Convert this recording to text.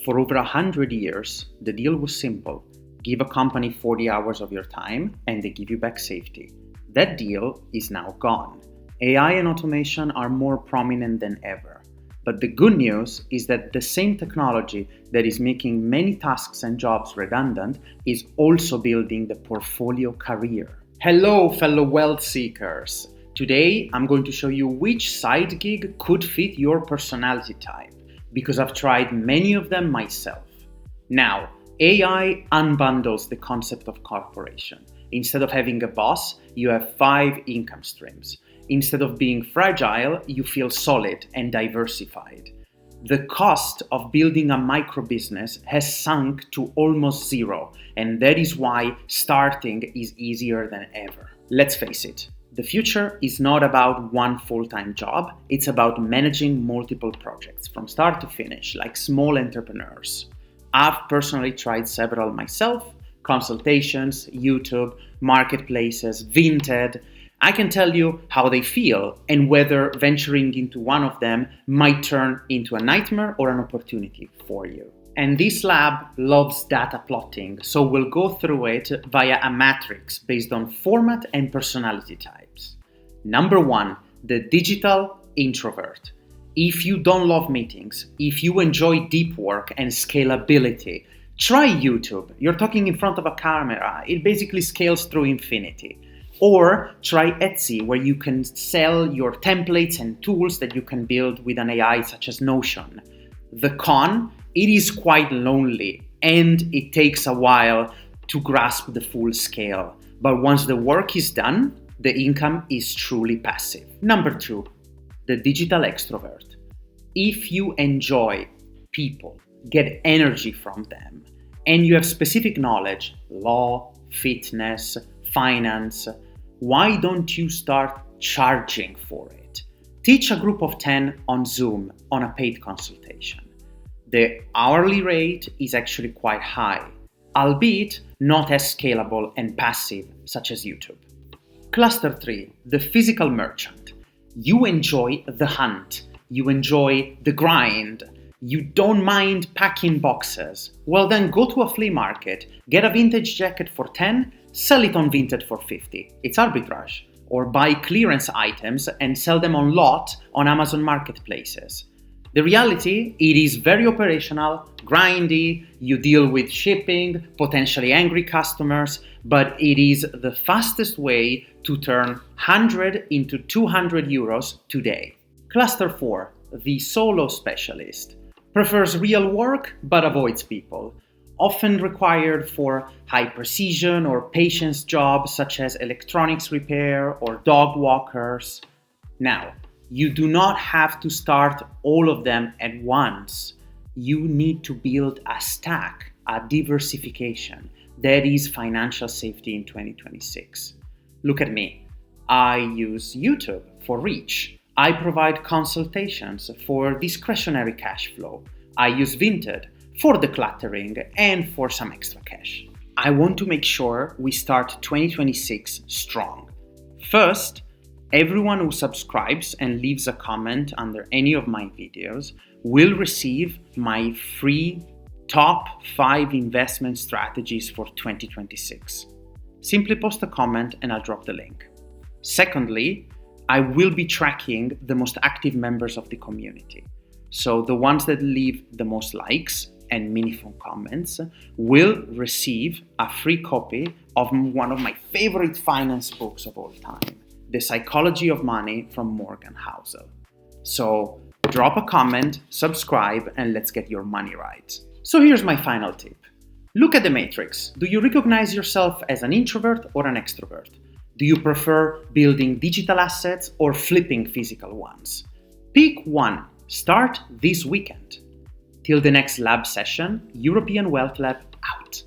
For over 100 years, the deal was simple. Give a company 40 hours of your time and they give you back safety. That deal is now gone. AI and automation are more prominent than ever. But the good news is that the same technology that is making many tasks and jobs redundant is also building the portfolio career. Hello, fellow wealth seekers. Today, I'm going to show you which side gig could fit your personality type, because I've tried many of them myself. Now, AI unbundles the concept of corporation. Instead of having a boss, you have 5 income streams. Instead of being fragile, you feel solid and diversified. The cost of building a micro business has sunk to almost zero, and that is why starting is easier than ever. Let's face it, the future is not about one full-time job, it's about managing multiple projects from start to finish, like small entrepreneurs. I've personally tried several myself: consultations, YouTube, marketplaces, Vinted. I can tell you how they feel and whether venturing into one of them might turn into a nightmare or an opportunity for you. And this lab loves data plotting, so we'll go through it via a matrix based on format and personality types. Number 1, the digital introvert. If you don't love meetings, if you enjoy deep work and scalability, try YouTube. You're talking in front of a camera. It basically scales through infinity. Or try Etsy, where you can sell your templates and tools that you can build with an AI such as Notion. The con, it is quite lonely and it takes a while to grasp the full scale. But once the work is done, the income is truly passive. Number 2, the digital extrovert. If you enjoy people, get energy from them, and you have specific knowledge, law, fitness, finance, why don't you start charging for it? Teach a group of 10 on Zoom on a paid consultation. The hourly rate is actually quite high, albeit not as scalable and passive such as YouTube. Cluster 3, the physical merchant. You enjoy the hunt, you enjoy the grind, you don't mind packing boxes. Well then go to a flea market, get a vintage jacket for 10, sell it on Vinted for 50. It's arbitrage. Or buy clearance items and sell them on lot on Amazon marketplaces. The reality, it is very operational, grindy, you deal with shipping, potentially angry customers, but it is the fastest way to turn 100 into 200 euros today. Cluster 4, the solo specialist. Prefers real work but avoids people. Often required for high precision or patience jobs such as electronics repair or dog walkers. Now, you do not have to start all of them at once. You need to build a stack, a diversification. That is financial safety in 2026. Look at me. I use YouTube for reach. I provide consultations for discretionary cash flow. I use Vinted for decluttering and for some extra cash. I want to make sure we start 2026 strong. First, everyone who subscribes and leaves a comment under any of my videos will receive my free top 5 investment strategies for 2026. Simply post a comment and I'll drop the link. Secondly, I will be tracking the most active members of the community. So the ones that leave the most likes and meaningful comments will receive a free copy of one of my favorite finance books of all time, The Psychology of Money from Morgan Housel. So drop a comment, subscribe, and let's get your money right. So here's my final tip. Look at the matrix. Do you recognize yourself as an introvert or an extrovert? Do you prefer building digital assets or flipping physical ones? Pick one. Start this weekend. Till the next lab session, European Wealth Lab out.